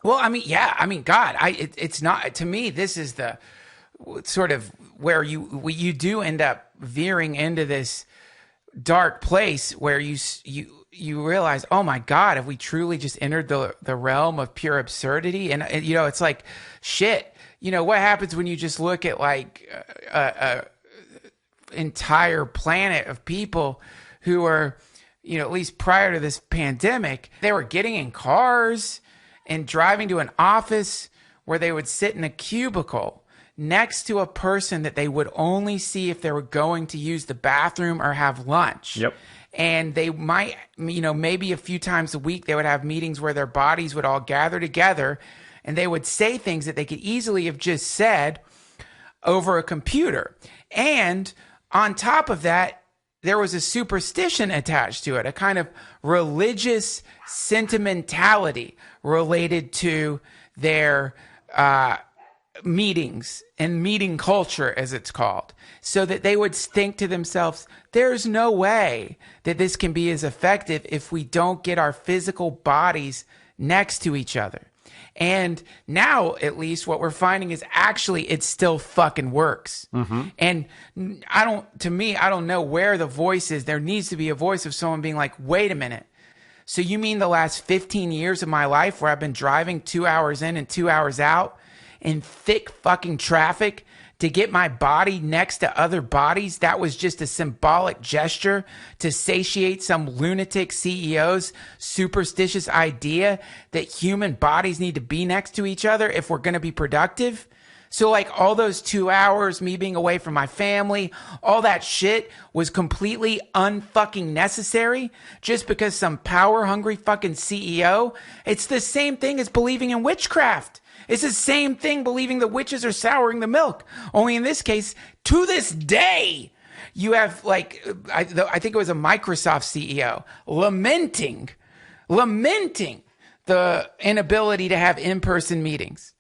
Well, I mean, yeah, I mean, God, it's not, to me, this is the sort of where you do end up veering into this dark place where you realize, oh my God, have we truly just entered the realm of pure absurdity? And it's like, shit, what happens when you just look at like a entire planet of people who are, at least prior to this pandemic, they were getting in cars and driving to an office where they would sit in a cubicle next to a person that they would only see if they were going to use the bathroom or have lunch. Yep. And they might, maybe a few times a week, they would have meetings where their bodies would all gather together and they would say things that they could easily have just said over a computer. And on top of that, there was a superstition attached to it, a kind of religious sentimentality related to their meetings and meeting culture, as it's called, so that they would think to themselves, there's no way that this can be as effective if we don't get our physical bodies next to each other. And now, at least, what we're finding is actually it still fucking works. Mm-hmm. And I don't know where the voice is. There needs to be a voice of someone being like, wait a minute. So you mean the last 15 years of my life where I've been driving 2 hours in and 2 hours out in thick fucking traffic to get my body next to other bodies, that was just a symbolic gesture to satiate some lunatic CEO's superstitious idea that human bodies need to be next to each other if we're going to be productive? So like all those 2 hours, me being away from my family, all that shit was completely unfucking necessary just because some power hungry fucking CEO. It's the same thing as believing in witchcraft. It's the same thing believing the witches are souring the milk. Only in this case, to this day, you have like, I think it was a Microsoft CEO lamenting the inability to have in-person meetings.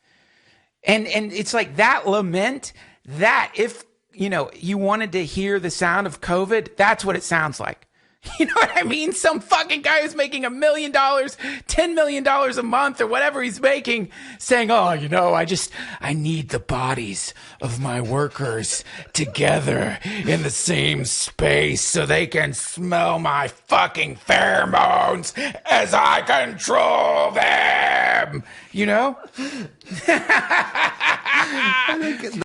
And it's like that lament, that if, you wanted to hear the sound of COVID, that's what it sounds like. You know what I mean? Some fucking guy who's making $1 million, $10 million a month or whatever he's making saying, oh, I need the bodies of my workers together in the same space so they can smell my fucking pheromones as I control them.